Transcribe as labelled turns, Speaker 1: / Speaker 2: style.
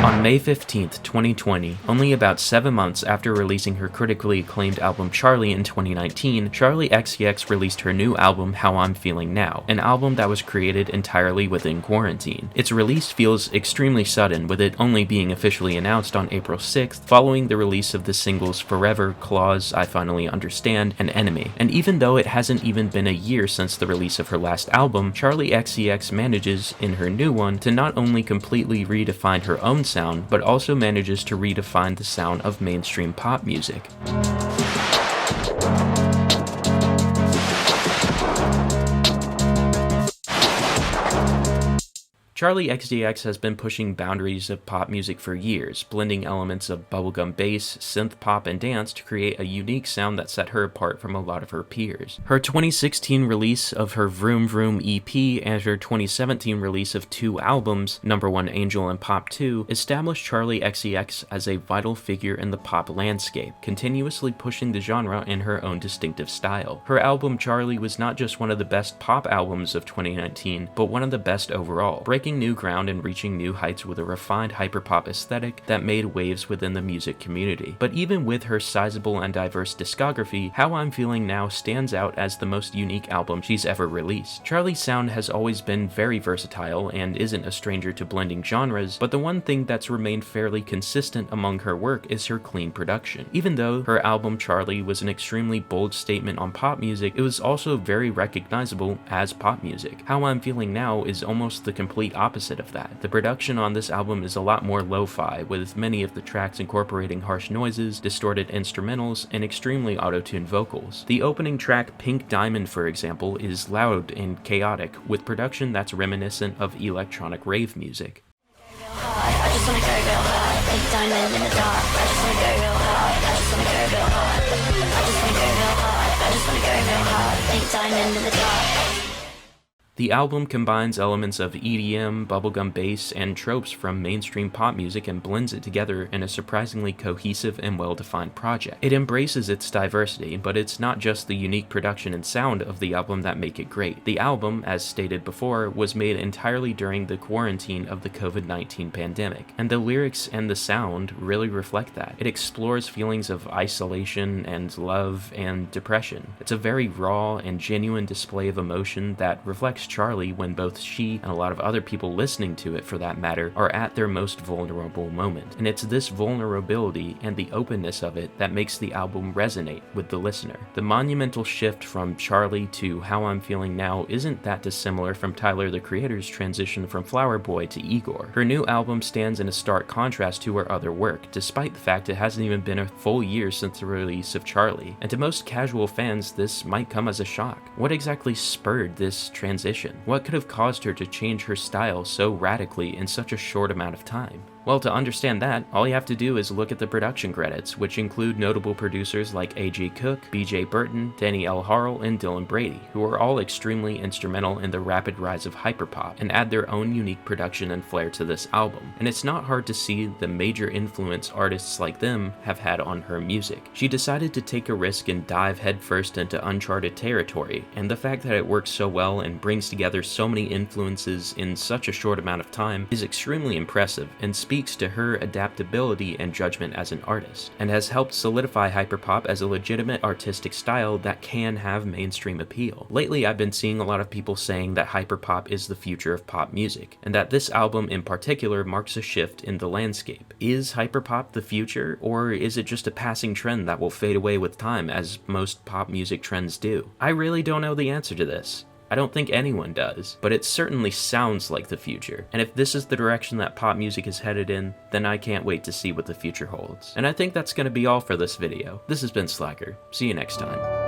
Speaker 1: On May 15th, 2020, only about 7 months after releasing her critically acclaimed album Charli in 2019, Charli XCX released her new album How I'm Feeling Now, an album that was created entirely within quarantine. Its release feels extremely sudden, with it only being officially announced on April 6th, following the release of the singles Forever, Claws, I Finally Understand, and Enemy. And even though it hasn't even been a year since the release of her last album, Charli XCX manages, in her new one, to not only completely redefine her own sound, but also manages to redefine the sound of mainstream pop music. Charli XCX has been pushing boundaries of pop music for years, blending elements of bubblegum bass, synth pop, and dance to create a unique sound that set her apart from a lot of her peers. Her 2016 release of her Vroom Vroom EP and her 2017 release of 2 albums, Number 1 Angel and Pop 2, established Charli XCX as a vital figure in the pop landscape, continuously pushing the genre in her own distinctive style. Her album Charli was not just one of the best pop albums of 2019, but one of the best overall, breaking new ground and reaching new heights with a refined hyperpop aesthetic that made waves within the music community. But even with her sizable and diverse discography, How I'm Feeling Now stands out as the most unique album she's ever released. Charli's sound has always been very versatile and isn't a stranger to blending genres, but the one thing that's remained fairly consistent among her work is her clean production. Even though her album Charli was an extremely bold statement on pop music, it was also very recognizable as pop music. How I'm Feeling Now is almost the complete opposite of that. The production on this album is a lot more lo-fi, with many of the tracks incorporating harsh noises, distorted instrumentals, and extremely auto-tuned vocals. The opening track Pink Diamond, for example, is loud and chaotic, with production that's reminiscent of electronic rave music.
Speaker 2: I just wanna go real hard, pink diamond in the dark. I just wanna go real hard, I just wanna go real hard. I just wanna go real hard, I just wanna go real hard, pink diamond in the dark.
Speaker 1: The album combines elements of EDM, bubblegum bass, and tropes from mainstream pop music and blends it together in a surprisingly cohesive and well-defined project. It embraces its diversity, but it's not just the unique production and sound of the album that make it great. The album, as stated before, was made entirely during the quarantine of the COVID-19 pandemic, and the lyrics and the sound really reflect that. It explores feelings of isolation and love and depression. It's a very raw and genuine display of emotion that reflects Charli when both she and a lot of other people listening to it, for that matter, are at their most vulnerable moment. And it's this vulnerability and the openness of it that makes the album resonate with the listener. The monumental shift from Charli to How I'm Feeling Now isn't that dissimilar from Tyler the Creator's transition from Flower Boy to Igor. Her new album stands in a stark contrast to her other work, despite the fact it hasn't even been a full year since the release of Charli. And to most casual fans, this might come as a shock. What exactly spurred this transition? What could have caused her to change her style so radically in such a short amount of time? Well, to understand that, all you have to do is look at the production credits, which include notable producers like A.J. Cook, B.J. Burton, Danny L. Harrell, and Dylan Brady, who are all extremely instrumental in the rapid rise of hyperpop and add their own unique production and flair to this album. And it's not hard to see the major influence artists like them have had on her music. She decided to take a risk and dive headfirst into uncharted territory, and the fact that it works so well and brings together so many influences in such a short amount of time is extremely impressive and speaks to her adaptability and judgment as an artist, and has helped solidify hyperpop as a legitimate artistic style that can have mainstream appeal. Lately, I've been seeing a lot of people saying that hyperpop is the future of pop music, and that this album in particular marks a shift in the landscape. Is hyperpop the future, or is it just a passing trend that will fade away with time, as most pop music trends do? I really don't know the answer to this. I don't think anyone does, but it certainly sounds like the future. And if this is the direction that pop music is headed in, then I can't wait to see what the future holds. And I think that's going to be all for this video. This has been Slacker. See you next time.